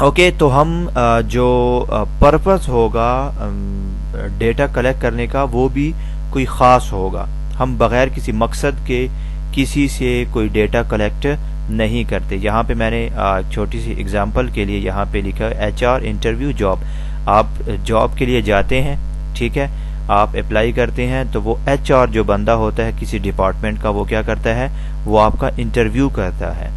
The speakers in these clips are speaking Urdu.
اوکے، تو ہم جو پرپس ہوگا ڈیٹا کلیکٹ کرنے کا وہ بھی کوئی خاص ہوگا. ہم بغیر کسی مقصد کے کسی سے کوئی ڈیٹا کلیکٹ نہیں کرتے. یہاں پہ میں نے چھوٹی سی اگزامپل کے لیے یہاں پہ لکھا ہے HR انٹرویو جاب. آپ جاب کے لیے جاتے ہیں، ٹھیک ہے، آپ اپلائی کرتے ہیں، تو وہ HR جو بندہ ہوتا ہے کسی ڈپارٹمنٹ کا، وہ کیا کرتا ہے، وہ آپ کا انٹرویو کرتا ہے.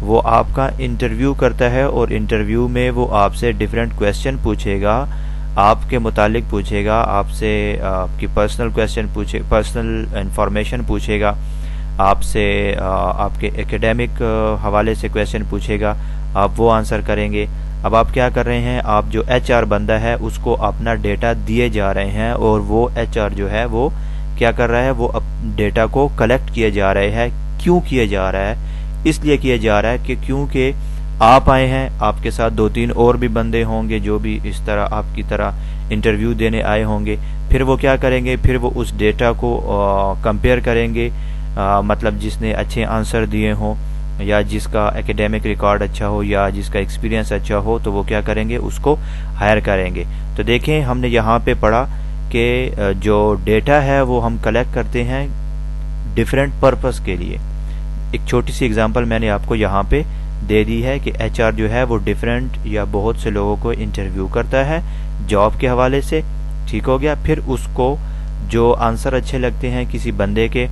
وہ آپ کا انٹرویو کرتا ہے، اور انٹرویو میں وہ آپ سے ڈیفرنٹ کویسچن پوچھے گا، آپ کے متعلق پوچھے گا، آپ سے آپ کی پرسنل انفارمیشن پوچھے گا، آپ سے آپ کے ایکیڈیمک حوالے سے کویسچن پوچھے گا، آپ وہ آنسر کریں گے. اب آپ کیا کر رہے ہیں، آپ جو HR بندہ ہے اس کو اپنا ڈیٹا دیے جا رہے ہیں، اور وہ HR جو ہے وہ کیا کر رہا ہے، وہ ڈیٹا کو کلیکٹ کیے جا رہے ہیں. کیوں کیے جا رہا ہے؟ اس لیے کیا جا رہا ہے کہ کیونکہ آپ آئے ہیں، آپ کے ساتھ 2-3 اور بھی بندے ہوں گے جو بھی اس طرح آپ کی طرح انٹرویو دینے آئے ہوں گے. پھر وہ کیا کریں گے، پھر وہ اس ڈیٹا کو کمپیئر کریں گے، مطلب جس نے اچھے آنسر دیے ہوں، یا جس کا ایکیڈیمک ریکارڈ اچھا ہو، یا جس کا ایکسپیرینس اچھا ہو، تو وہ کیا کریں گے، اس کو ہائر کریں گے. تو دیکھیں ہم نے یہاں پہ پڑھا کہ جو ڈیٹا ہے وہ ہم کلیکٹ کرتے ہیں ڈیفرنٹ پرپس کے لیے. ایک چھوٹی سی اگزامپل میں نے آپ کو یہاں پہ دے دی ہے کہ HR جو ہے وہ ڈیفرنٹ یا بہت سے لوگوں کو انٹرویو کرتا ہے جاب کے حوالے سے، ٹھیک ہو گیا. پھر اس کو جو آنسر اچھے لگتے ہیں کسی بندے کے،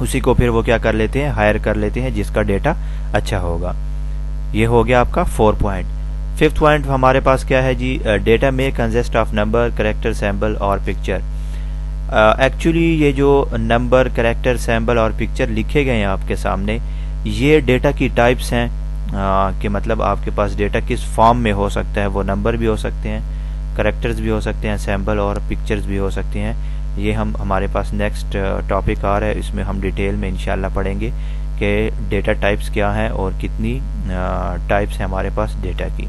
اسی کو پھر وہ کیا کر لیتے ہیں، ہائر کر لیتے ہیں جس کا ڈیٹا اچھا ہوگا. یہ ہو گیا آپ کا 4 پوائنٹ. 5th پوائنٹ ہمارے پاس کیا ہے جی، ڈیٹا میں consist of number, character, symbol اور پکچر. ایکچولی یہ جو نمبر، کریکٹر، سیمبل اور پکچر لکھے گئے ہیں آپ کے سامنے، یہ ڈیٹا کی ٹائپس ہیں، کہ مطلب آپ کے پاس ڈیٹا کس فارم میں ہو سکتا ہے. وہ نمبر بھی ہو سکتے ہیں، کریکٹرز بھی ہو سکتے ہیں، سیمبل اور پکچرز بھی ہو سکتے ہیں. یہ ہمارے پاس نیکسٹ ٹاپک آ رہا ہے، اس میں ہم ڈیٹیل میں انشاءاللہ پڑھیں گے کہ ڈیٹا ٹائپس کیا ہیں اور کتنی ٹائپس ہیں ہمارے پاس ڈیٹا کی.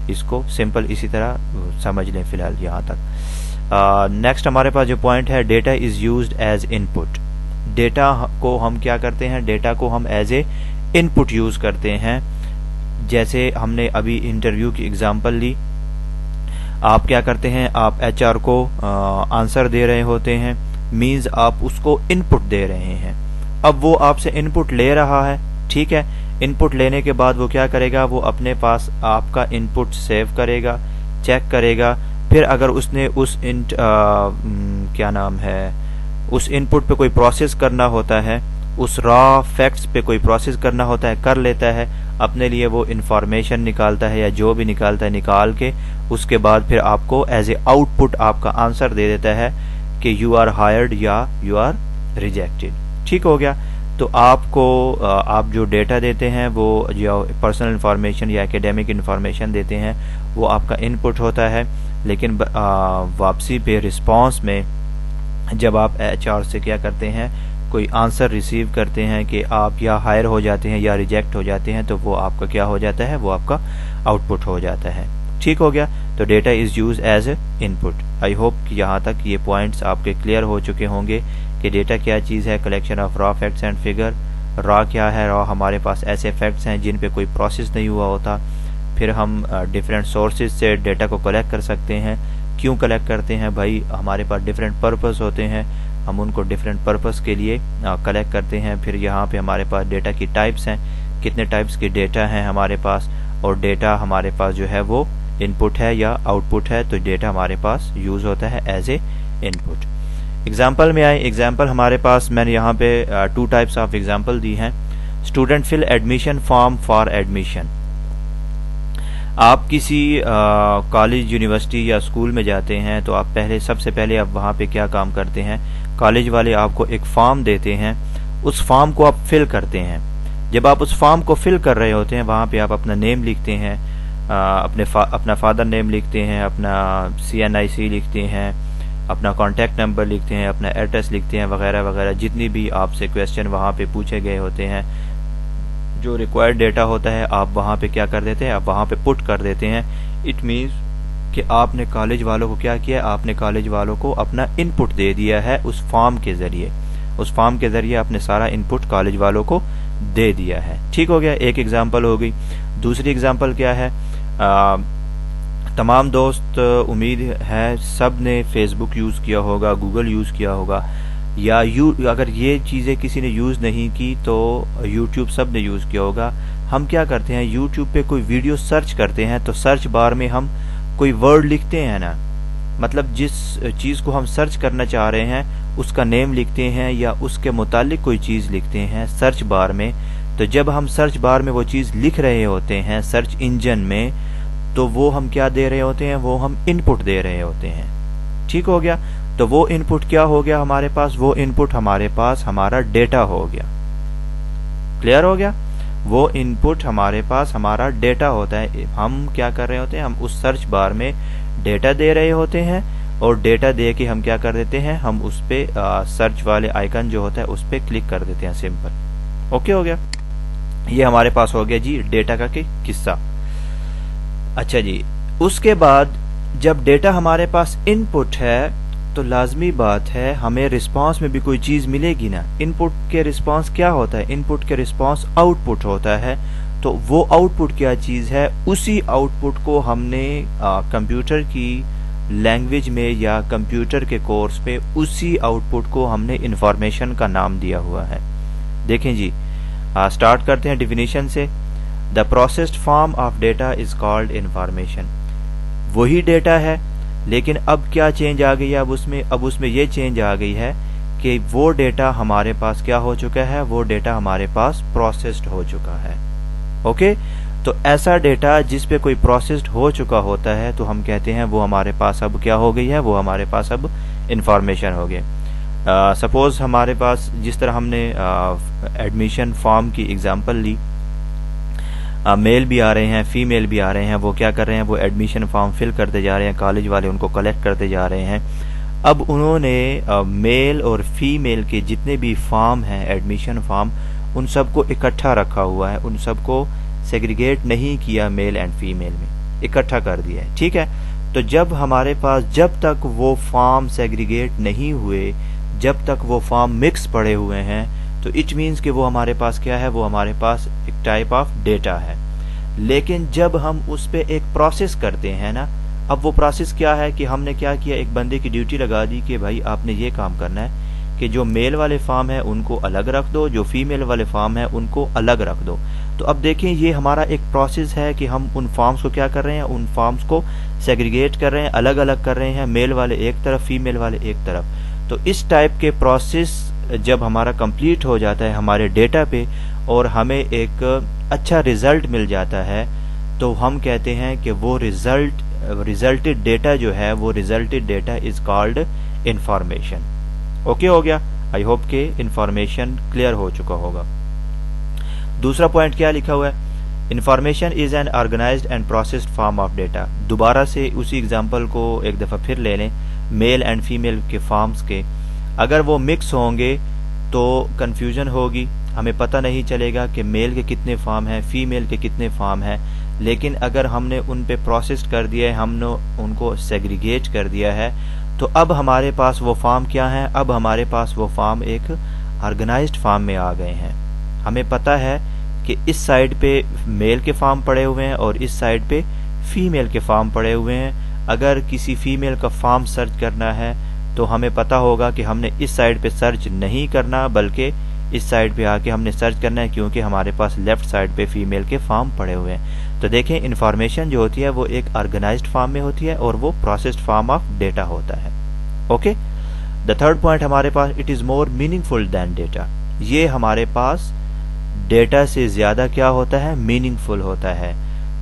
اس کو سمپل اسی طرح سمجھ لیں فی الحال یہاں تک. نیکسٹ ہمارے پاس جو پوائنٹ ہے، data is used as in put. Data کو ہم کیا کرتے ہیں، ڈیٹا کو ہم as a in put use کرتے ہیں. جیسے ہم نے ابھی انٹرویو کی اگزامپل لی، آپ کیا کرتے ہیں، آپ HR کو آنسر دے رہے ہوتے ہیں، مینز آپ اس کو ان پٹ دے رہے ہیں. اب وہ آپ سے ان پٹ لے رہا ہے، ٹھیک ہے. ان پٹ لینے کے بعد وہ کیا کرے گا، وہ اپنے پاس آپ کا ان پٹ سیو کرے گا، چیک کرے گا. پھر اگر اس نے اس اس ان پٹ پہ کوئی پروسیس کرنا ہوتا ہے، اس را فیکٹس پہ کوئی پروسیس کرنا ہوتا ہے، کر لیتا ہے. اپنے لیے وہ انفارمیشن نکالتا ہے یا جو بھی نکالتا ہے، نکال کے اس کے بعد پھر آپ کو ایز اے آؤٹ پٹ آپ کا آنسر دے دیتا ہے کہ یو آر ہائرڈ یا یو آر ریجیکٹڈ. ٹھیک ہو گیا. تو آپ کو آپ جو ڈیٹا دیتے ہیں، وہ جو پرسنل انفارمیشن یا اکیڈیمک انفارمیشن دیتے ہیں، وہ آپ کا ان پٹ ہوتا ہے. لیکن واپسی پہ رسپانس میں جب آپ HR سے کیا کرتے ہیں، کوئی آنسر ریسیو کرتے ہیں کہ آپ یا ہائر ہو جاتے ہیں یا ریجیکٹ ہو جاتے ہیں، تو وہ آپ کا کیا ہو جاتا ہے، وہ آپ کا آؤٹ پٹ ہو جاتا ہے. ٹھیک ہو گیا. تو data is use as a in put. I hope کہ یہاں تک یہ پوائنٹس آپ کے کلیئر ہو چکے ہوں گے کہ ڈیٹا کیا چیز ہے. Collection of raw facts and figure. را کیا ہے، را ہمارے پاس ایسے فیکٹس ہیں جن پہ کوئی پروسیس نہیں ہوا ہوتا. پھر ہم ڈفرینٹ سورسز سے ڈیٹا کو کلیکٹ کر سکتے ہیں. کیوں کلیکٹ کرتے ہیں بھائی، ہمارے پاس ڈفرینٹ پرپز ہوتے ہیں، ہم ان کو ڈفرینٹ پرپز کے لیے کلیکٹ کرتے ہیں. پھر یہاں پہ ہمارے پاس ڈیٹا کی ٹائپس ہیں، کتنے ٹائپس کی ڈیٹا ہیں ہمارے پاس، اور ڈیٹا ہمارے پاس جو ہے وہ ان پٹ ہے یا آؤٹ پٹ ہے. تو ڈیٹا ہمارے پاس یوز ہوتا ہے as a in put. Example میں آئے. ایگزامپل ہمارے پاس میں نے یہاں پہ 2 ٹائپس آف ایگزامپل دی ہیں. Student fill admission form for admission. آپ کسی کالج، یونیورسٹی یا اسکول میں جاتے ہیں تو آپ سب سے پہلے آپ وہاں پہ کیا کام کرتے ہیں، کالج والے آپ کو ایک فارم دیتے ہیں، اس فارم کو آپ فل کرتے ہیں. جب آپ اس فارم کو فل کر رہے ہوتے ہیں، وہاں پہ آپ اپنا نیم لکھتے ہیں، اپنا فادر نیم لکھتے ہیں، اپنا CNIC لکھتے ہیں، اپنا کانٹیکٹ نمبر لکھتے ہیں، اپنا ایڈریس لکھتے ہیں، وغیرہ وغیرہ. جتنی بھی آپ سے کویسچن وہاں پہ پوچھے گئے ہوتے ہیں، جو ریکوائرڈ ڈیٹا ہوتا ہے، آپ وہاں پہ کیا کر دیتے ہیں، آپ وہاں پہ پٹ کر دیتے ہیں. اٹ مینس کہ آپ نے کالج والوں کو کیا کیا ہے، آپ نے کالج والوں کو اپنا ان پٹ دے دیا ہے اس فارم کے ذریعے، اس فارم کے ذریعے آپ نے سارا ان پٹ کالج والوں کو دے دیا ہے. ٹھیک ہو گیا، ایک ایگزامپل ہو گئی. دوسری ایگزامپل کیا ہے، تمام دوست امید ہے سب نے فیس بک یوز کیا ہوگا، گوگل یوز کیا ہوگا، یا اگر یہ چیزیں کسی نے یوز نہیں کی تو یوٹیوب سب نے یوز کیا ہوگا. ہم کیا کرتے ہیں، یوٹیوب پہ کوئی ویڈیو سرچ کرتے ہیں تو سرچ بار میں ہم کوئی ورڈ لکھتے ہیں نا، مطلب جس چیز کو ہم سرچ کرنا چاہ رہے ہیں اس کا نیم لکھتے ہیں یا اس کے متعلق کوئی چیز لکھتے ہیں سرچ بار میں. تو جب ہم سرچ بار میں وہ چیز لکھ رہے ہوتے ہیں سرچ انجن میں، تو وہ ہم کیا دے رہے ہوتے ہیں، وہ ہم ان پٹ دے رہے ہوتے ہیں. ٹھیک ہو گیا، تو وہ ان پٹ کیا ہو گیا ہمارے پاس، وہ ان پٹ ہمارے پاس ہمارا ڈیٹا ہو گیا. کلیئر ہو گیا، وہ ان پٹ ہمارے پاس ہمارا ڈیٹا ہوتا ہے. ہم کیا کر رہے ہوتے ہیں، ہم اس سرچ بار میں ڈیٹا دے رہے ہوتے ہیں، اور ڈیٹا دے کے ہم کیا کر دیتے ہیں، ہم اس پہ سرچ والے آئیکن جو ہوتا ہے اس پہ کلک کر دیتے ہیں. سمپل. اوکے ہو گیا، یہ ہمارے پاس ہو گیا جی ڈیٹا کا قصہ. اچھا جی، اس کے بعد جب ڈیٹا ہمارے پاس ان پٹ ہے تو لازمی بات ہے ہمیں رسپانس میں بھی کوئی چیز ملے گی نا. ان پٹ کے رسپانس کیا ہوتا ہے، ان پٹ کے رسپانس آؤٹ پٹ ہوتا ہے. تو وہ آؤٹ پٹ کیا چیز ہے، اسی آؤٹ پٹ کو ہم نے کمپیوٹر کی لینگویج میں یا کمپیوٹر کے کورس پہ اسی آؤٹ پٹ کو ہم نے انفارمیشن کا نام دیا ہوا ہے. دیکھیں جی، سٹارٹ کرتے ہیں ڈیفینیشن سے. The processed form of data is called information. وہی ڈیٹا ہے لیکن اب کیا چینج آ گئی ہے، اب اس میں یہ چینج آ گئی ہے کہ وہ ڈیٹا ہمارے پاس کیا ہو چکا ہے، وہ ڈیٹا ہمارے پاس پروسیسڈ ہو چکا ہے. اوکے، تو ایسا ڈیٹا جس پہ کوئی پروسیسڈ ہو چکا ہوتا ہے تو ہم کہتے ہیں وہ ہمارے پاس اب کیا ہو گئی ہے، وہ ہمارے پاس اب انفارمیشن ہو گئی. سپوز ہمارے پاس جس طرح ہم نے ایڈمیشن فارم کی ایگزامپل لی، میل بھی آ رہے ہیں فیمیل بھی آ رہے ہیں، وہ کیا کر رہے ہیں، وہ ایڈمیشن فارم فل کرتے جا رہے ہیں، کالج والے ان کو کلیکٹ کرتے جا رہے ہیں. اب انہوں نے میل اور فیمیل کے جتنے بھی فارم ہیں ایڈمیشن فارم، ان سب کو اکٹھا رکھا ہوا ہے، ان سب کو سیگریگیٹ نہیں کیا میل اینڈ فیمیل میں، اکٹھا کر دیا ہے. ٹھیک ہے، تو جب ہمارے پاس جب تک وہ فارم سیگریگیٹ نہیں ہوئے، جب تک وہ فارم مکس پڑے ہوئے ہیں، تو اٹ مینس کہ وہ ہمارے پاس کیا ہے، وہ ہمارے پاس ایک ٹائپ آف ڈیٹا ہے. لیکن جب ہم اس پہ ایک پروسیس کرتے ہیں نا، اب وہ پروسیس کیا ہے کہ ہم نے کیا کیا، ایک بندے کی ڈیوٹی لگا دی کہ بھائی آپ نے یہ کام کرنا ہے کہ جو میل والے فارم ہیں ان کو الگ رکھ دو، جو فیمیل والے فارم ہیں ان کو الگ رکھ دو. تو اب دیکھیں یہ ہمارا ایک پروسیس ہے کہ ہم ان فارمز کو کیا کر رہے ہیں، ان فارمز کو سیگریگیٹ کر رہے ہیں، الگ الگ کر رہے ہیں، میل والے ایک طرف فیمیل والے ایک طرف. تو اس ٹائپ کے پروسیس جب ہمارا کمپلیٹ ہو جاتا ہے ہمارے ڈیٹا پہ اور ہمیں ایک اچھا ریزلٹ مل جاتا ہے، تو ہم کہتے ہیں کہ وہ ریزلٹڈ ڈیٹا جو ہے، وہ resulted data is called information. Okay ہو گیا، آئی ہوپ کہ انفارمیشن کلیئر ہو چکا ہوگا. دوسرا پوائنٹ کیا لکھا ہوا ہے، information is an organised and processed form of data. دوبارہ سے اسی ایگزامپل کو ایک دفعہ پھر لے لیں، میل اینڈ فیمیل کے فارمز کے. اگر وہ مکس ہوں گے تو کنفیوژن ہوگی، ہمیں پتہ نہیں چلے گا کہ میل کے کتنے فارم ہیں، فیمیل کے کتنے فارم ہیں. لیکن اگر ہم نے ان پہ پروسیس کر دیا ہے، ہم نے ان کو سیگریگیٹ کر دیا ہے، تو اب ہمارے پاس وہ فارم کیا ہیں، اب ہمارے پاس وہ فارم ایک آرگنائزڈ فارم میں آ گئے ہیں. ہمیں پتہ ہے کہ اس سائڈ پہ میل کے فارم پڑے ہوئے ہیں اور اس سائڈ پہ فیمیل کے فارم پڑے ہوئے ہیں. اگر کسی فیمیل کا فارم سرچ کرنا ہے تو ہمیں پتہ ہوگا کہ ہم نے اس سائڈ پہ سرچ نہیں کرنا بلکہ اس سائڈ پہ آ کے ہم نے سرچ کرنا ہے، کیونکہ ہمارے پاس لیفٹ سائڈ پہ فیمیل کے فارم پڑے ہوئے ہیں. تو دیکھیں انفارمیشن جو ہوتی ہے وہ ایک آرگنائزڈ فارم میں ہوتی ہے اور وہ پروسیسڈ فارم آف ڈیٹا ہوتا ہے. اوکے، دا تھرڈ پوائنٹ ہمارے پاس it is more meaningful than data. یہ ہمارے پاس ڈیٹا سے زیادہ کیا ہوتا ہے، میننگ فل ہوتا ہے.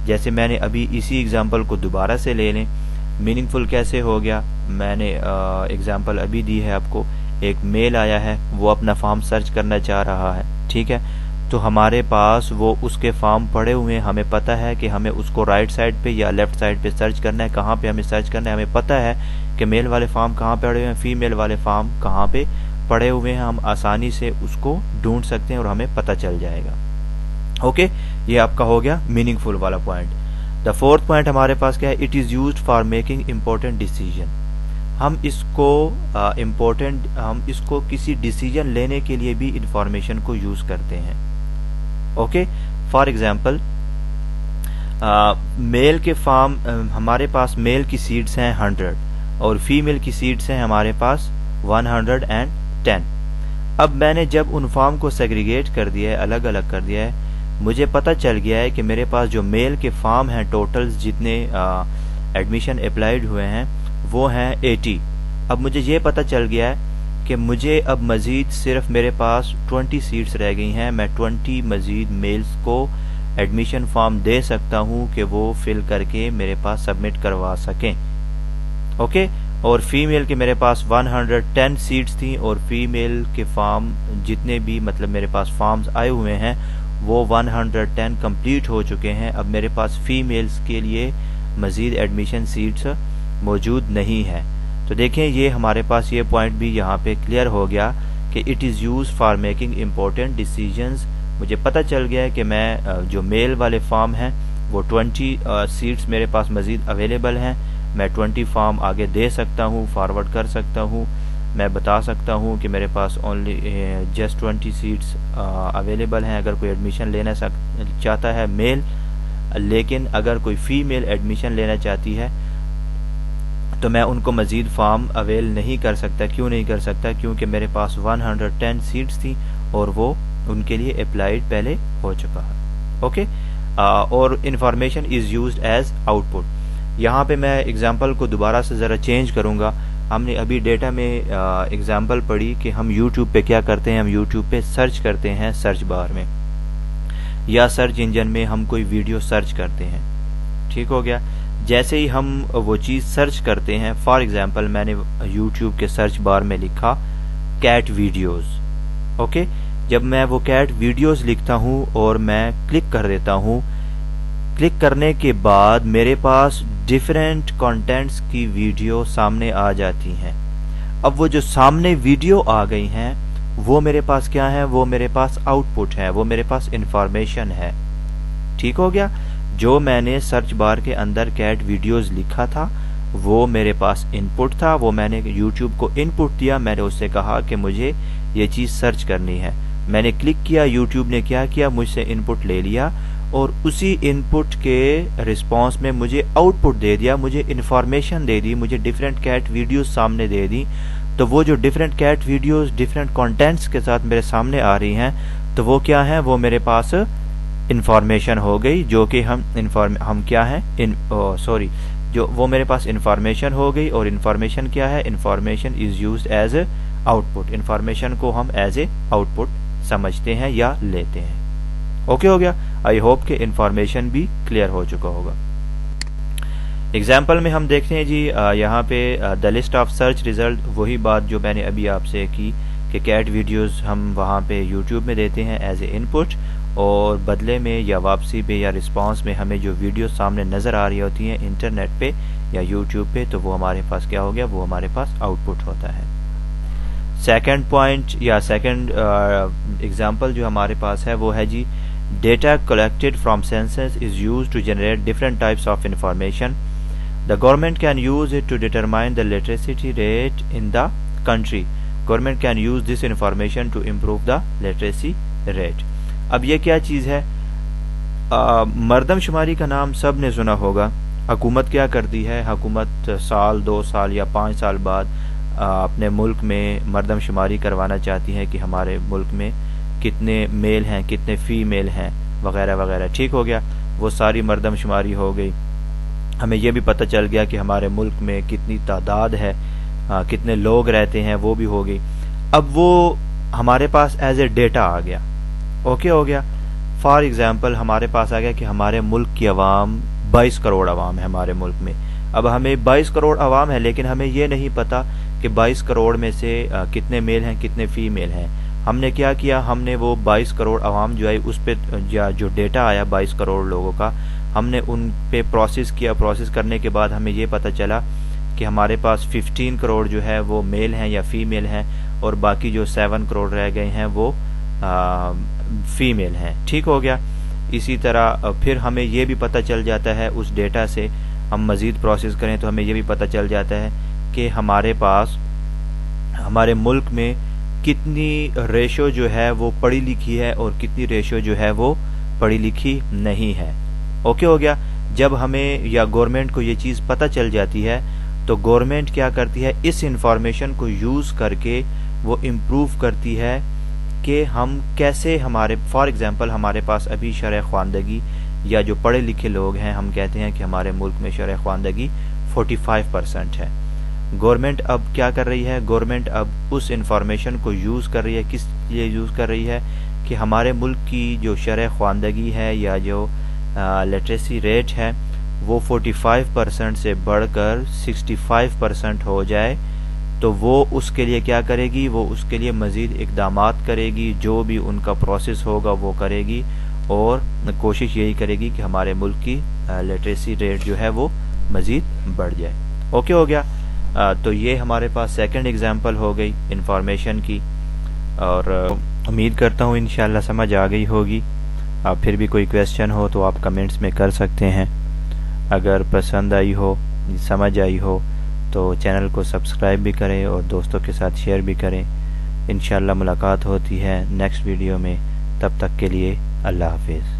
جیسے میں نے ابھی اسی ایگزامپل کو دوبارہ سے لے لیں، میننگ فل کیسے ہو گیا، میں نے ایگزامپل ابھی دی ہے آپ کو. ایک میل آیا ہے، وہ اپنا فارم سرچ کرنا چاہ رہا ہے، ٹھیک ہے، تو ہمارے پاس وہ اس کے فارم پڑے ہوئے ہیں. ہمیں پتہ ہے کہ ہمیں اس کو رائٹ سائڈ پہ یا لیفٹ سائڈ پہ سرچ کرنا ہے، کہاں پہ ہمیں سرچ کرنا ہے. ہمیں پتہ ہے کہ میل والے فارم کہاں پہ پڑے ہوئے ہیں، فیمیل والے فارم کہاں پہ پڑے ہوئے ہیں. ہم آسانی سے اس کو ڈھونڈ سکتے ہیں اور ہمیں پتہ چل جائے گا. اوکے، یہ آپ کا ہو گیا میننگ فل والا پوائنٹ. دا فورتھ پوائنٹ ہمارے پاس کیا ہے؟ It is used for making important decision. ہم اس کو کسی ڈیسیجن لینے کے لیے بھی انفارمیشن کو یوز کرتے ہیں. اوکے، فار ایگزامپل میل کے فارم، ہمارے پاس میل کی سیڈز ہیں 100 اور فیمیل کی سیڈز ہیں ہمارے پاس 110. اب میں نے جب ان فارم کو سیگریگیٹ کر دیا ہے، الگ الگ کر دیا ہے، مجھے پتہ چل گیا ہے کہ میرے پاس جو میل کے فارم ہیں ٹوٹلز جتنے ایڈمیشن اپلائیڈ ہوئے ہیں وہ ہیں 80. اب مجھے یہ پتہ چل گیا ہے کہ مجھے اب مزید صرف میرے پاس 20 سیٹس رہ گئی ہیں. میں 20 مزید میلز کو ایڈمیشن فارم دے سکتا ہوں کہ وہ فل کر کے میرے پاس سبمٹ کروا سکیں. اوکے، اور فیمیل کے میرے پاس 110 سیٹس تھیں اور فیمیل کے فارم جتنے بھی مطلب میرے پاس فارمز آئے ہوئے ہیں وہ 110 کمپلیٹ ہو چکے ہیں. اب میرے پاس فیمیلز کے لیے مزید ایڈمیشن سیٹس موجود نہیں ہے. تو دیکھیں یہ ہمارے پاس یہ پوائنٹ بھی یہاں پہ کلیئر ہو گیا کہ it is use for making important decisions. مجھے پتہ چل گیا ہے کہ میں جو میل والے فارم ہیں وہ 20 سیٹس میرے پاس مزید اویلیبل ہیں. میں 20 فارم آگے دے سکتا ہوں، فارورڈ کر سکتا ہوں. میں بتا سکتا ہوں کہ میرے پاس اونلی جسٹ 20 سیٹس اویلیبل ہیں اگر کوئی ایڈمیشن لینا چاہتا ہے میل. لیکن اگر کوئی فیمیل ایڈمیشن لینا چاہتی ہے تو میں ان کو مزید فارم اویل نہیں کر سکتا. کیوں نہیں کر سکتا؟ کیونکہ میرے پاس 110 سیٹس تھیں اور وہ ان کے لیے اپلائیڈ پہلے ہو چکا ہے. اوکے، اور information is used as out put. یہاں پہ میں اگزامپل کو دوبارہ سے ذرا چینج کروں گا. ہم نے ابھی ڈیٹا میں اگزامپل پڑھی کہ ہم یوٹیوب پہ کیا کرتے ہیں، ہم یوٹیوب پہ سرچ کرتے ہیں سرچ بار میں یا سرچ انجن میں ہم کوئی ویڈیو سرچ کرتے ہیں. ٹھیک ہو گیا؟ جیسے ہی ہم وہ چیز سرچ کرتے ہیں، فار ایگزامپل میں نے یوٹیوب کے سرچ بار میں لکھا کیٹ ویڈیوز. اوکے، جب میں وہ کیٹ ویڈیوز لکھتا ہوں اور میں کلک کر دیتا ہوں، کلک کرنے کے بعد میرے پاس ڈیفرنٹ کانٹینٹس کی ویڈیو سامنے آ جاتی ہیں. اب وہ جو سامنے ویڈیو آ گئی ہیں وہ میرے پاس کیا ہے؟ وہ میرے پاس آؤٹ پٹ ہے، وہ میرے پاس انفارمیشن ہے. ٹھیک ہو گیا؟ جو میں نے سرچ بار کے اندر کیٹ ویڈیوز لکھا تھا وہ میرے پاس ان پٹ تھا، وہ میں نے یوٹیوب کو ان پٹ دیا. میں نے اس سے کہا کہ مجھے یہ چیز سرچ کرنی ہے. میں نے کلک کیا، یوٹیوب نے کیا کیا؟ مجھ سے ان پٹ لے لیا اور اسی ان پٹ کے رسپانس میں مجھے آؤٹ پٹ دے دیا، مجھے انفارمیشن دے دی، مجھے ڈیفرنٹ کیٹ ویڈیوز سامنے دے دی. تو وہ جو different cat videos different contents کے ساتھ میرے سامنے آ رہی ہیں تو وہ کیا ہیں؟ وہ میرے پاس انفارمیشن ہو گئی، جو کہ ہم کیا ہیں جو وہ میرے پاس انفارمیشن ہو گئی. اور انفارمیشن کیا ہے؟ Information is used as a out put. Information کو ہم ایز اے آؤٹ پٹ سمجھتے ہیں یا لیتے ہیں. اوکے ہو گیا؟ آئی ہوپ کہ انفارمیشن بھی کلیئر ہو چکا ہوگا. ایگزامپل میں ہم دیکھتے ہیں جی یہاں پہ the list of search result, وہی بات جو میں نے ابھی آپ سے کی کہ کیٹ ویڈیوز ہم وہاں پہ یوٹیوب میں دیتے ہیں ایز اے ان پٹ، اور بدلے میں یا واپسی پہ یا رسپانس میں ہمیں جو ویڈیو سامنے نظر آ رہی ہوتی ہیں انٹرنیٹ پہ یا یوٹیوب پہ، تو وہ ہمارے پاس کیا ہو گیا؟ وہ ہمارے پاس آؤٹ پٹ ہوتا ہے. سیکنڈ پوائنٹ یا سیکنڈ ایگزامپل جو ہمارے پاس ہے وہ ہے جی data collected from census is use to generate different types of information. The government can use it to determine the literacy rate in the country. Government can use this information to improve the literacy rate. اب یہ کیا چیز ہے؟ مردم شماری کا نام سب نے سنا ہوگا. حکومت کیا کرتی ہے؟ حکومت سال 2 سال یا 5 سال بعد اپنے ملک میں مردم شماری کروانا چاہتی ہے کہ ہمارے ملک میں کتنے میل ہیں، کتنے فیمیل ہیں، وغیرہ وغیرہ. ٹھیک ہو گیا؟ وہ ساری مردم شماری ہو گئی. ہمیں یہ بھی پتہ چل گیا کہ ہمارے ملک میں کتنی تعداد ہے، کتنے لوگ رہتے ہیں، وہ بھی ہو گئی. اب وہ ہمارے پاس ایز اے ڈیٹا آ گیا. اوکے ہو گیا؟ فار ایگزامپل ہمارے پاس آ گیا کہ ہمارے ملک کی عوام 22 کروڑ عوام ہے ہمارے ملک میں. اب ہمیں 22 کروڑ عوام ہے لیکن ہمیں یہ نہیں پتا کہ 22 کروڑ میں سے کتنے میل ہیں، کتنے فیمیل ہیں. ہم نے کیا کیا؟ ہم نے وہ 22 کروڑ عوام جو ہے اس پہ جو ڈیٹا آیا 22 کروڑ لوگوں کا، ہم نے ان پہ پروسیس کیا. پروسیس کرنے کے بعد ہمیں یہ پتہ چلا کہ ہمارے پاس 15 کروڑ جو ہے وہ میل ہیں یا فیمیل ہیں، اور باقی جو 7 کروڑ رہ گئے ہیں وہ فیمیل ہیں. ٹھیک ہو گیا؟ اسی طرح پھر ہمیں یہ بھی پتہ چل جاتا ہے اس ڈیٹا سے، ہم مزید پروسیس کریں تو ہمیں یہ بھی پتہ چل جاتا ہے کہ ہمارے پاس ہمارے ملک میں کتنی ریشو جو ہے وہ پڑھی لکھی ہے اور کتنی ریشو جو ہے وہ پڑھی لکھی نہیں ہے۔ اوکے ہو گیا۔ جب ہمیں یا گورنمنٹ کو یہ چیز پتہ چل جاتی ہے تو گورنمنٹ کیا کرتی ہے، اس انفارمیشن کو یوز کر کے وہ امپروو کرتی ہے کہ ہم کیسے ہمارے فار ایگزامپل ہمارے پاس ابھی شرح خواندگی یا جو پڑھے لکھے لوگ ہیں، ہم کہتے ہیں کہ ہمارے ملک میں شرح خواندگی 45% ہے۔ گورنمنٹ اب کیا کر رہی ہے، گورنمنٹ اب اس انفارمیشن کو یوز کر رہی ہے، کس لیے یوز کر رہی ہے کہ ہمارے ملک کی جو شرح خواندگی ہے یا جو لٹریسی ریٹ ہے وہ 45% سے بڑھ کر 65% ہو جائے، تو وہ اس کے لیے کیا کرے گی، وہ اس کے لیے مزید اقدامات کرے گی، جو بھی ان کا پروسیس ہوگا وہ کرے گی اور کوشش یہی کرے گی کہ ہمارے ملک کی لٹریسی ریٹ جو ہے وہ مزید بڑھ جائے۔ اوکے ہو گیا۔ تو یہ ہمارے پاس سیکنڈ ایگزامپل ہو گئی انفارمیشن کی، اور امید کرتا ہوں انشاءاللہ سمجھ آ گئی ہوگی۔ پھر بھی کوئی کویسچن ہو تو آپ کمنٹس میں کر سکتے ہیں۔ اگر پسند آئی ہو، سمجھ آئی ہو تو چینل کو سبسکرائب بھی کریں اور دوستوں کے ساتھ شیئر بھی کریں۔ انشاءاللہ ملاقات ہوتی ہے نیکسٹ ویڈیو میں، تب تک کے لیے اللہ حافظ۔